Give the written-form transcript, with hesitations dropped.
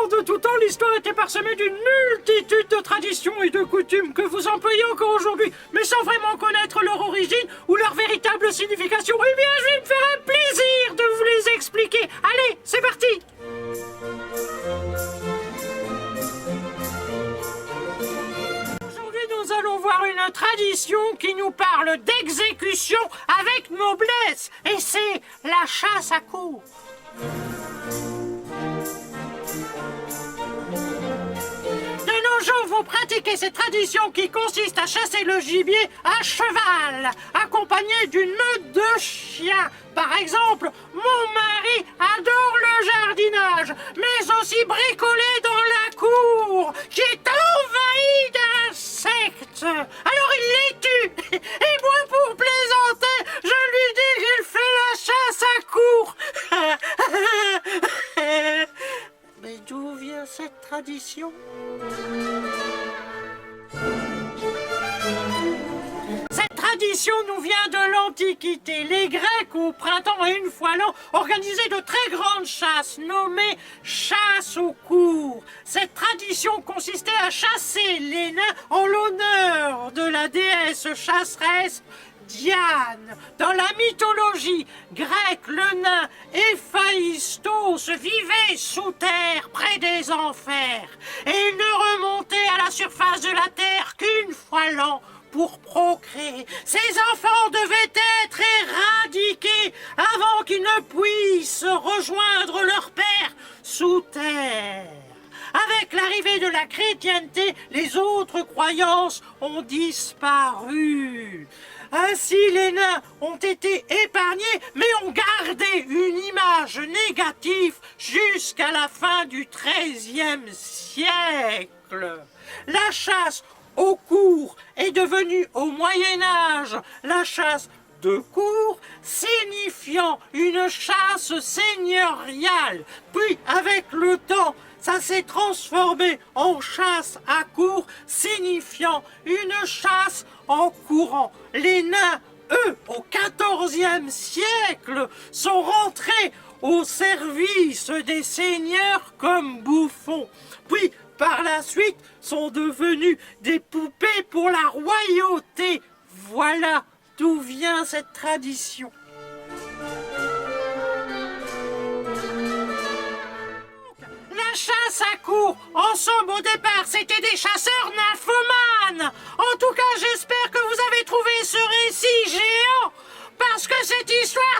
de tout temps, l'histoire était parsemée d'une multitude de traditions et de coutumes que vous employez encore aujourd'hui, mais sans vraiment connaître leur origine ou leur véritable signification. Eh bien, je vais me faire un plaisir de vous les expliquer. Allez, c'est parti! Aujourd'hui, nous allons voir une tradition qui nous parle d'exécution avec noblesse, et c'est la chasse à courre. Vous pratiquez cette tradition qui consiste à chasser le gibier à cheval, accompagné d'une meute de chiens. Par exemple, mon mari adore le jardinage, mais aussi bricoler dans la cour, qui est envahie d'insectes. Alors il les tue, et moi pour plaisanter, je lui dis qu'il fait la chasse à courre. Mais d'où vient cette tradition ? Cette tradition nous vient de l'Antiquité. Les Grecs, au printemps et une fois l'an, organisaient de très grandes chasses, nommées chasse au courre. Cette tradition consistait à chasser les nains en l'honneur de la déesse chasseresse Diane. Dans la mythologie grecque, le nain Héphaïstos vivait sous terre près des enfers et il ne remontait à la surface de la terre qu'une fois l'an pour procréer. Ces enfants devaient être éradiqués avant qu'ils ne puissent rejoindre leur père sous terre. Avec l'arrivée de la chrétienté, les autres croyances ont disparu. Ainsi, les nains ont été épargnés, mais ont gardé une image négative jusqu'à la fin du XIIIe siècle. La chasse au courre est devenue au Moyen-Âge la chasse de courre, signifiant une chasse seigneuriale. Puis, avec le temps, ça s'est transformé en chasse à courre, signifiant une chasse en courant. Les nains, eux, au XIVe siècle, sont rentrés au service des seigneurs comme bouffons. Puis, par la suite, sont devenus des poupées pour la royauté. Voilà d'où vient cette tradition. La chasse à courre, en somme au départ, c'était des chasseurs nymphomanes. En tout cas, j'espère que vous avez trouvé ce récit géant, parce que cette histoire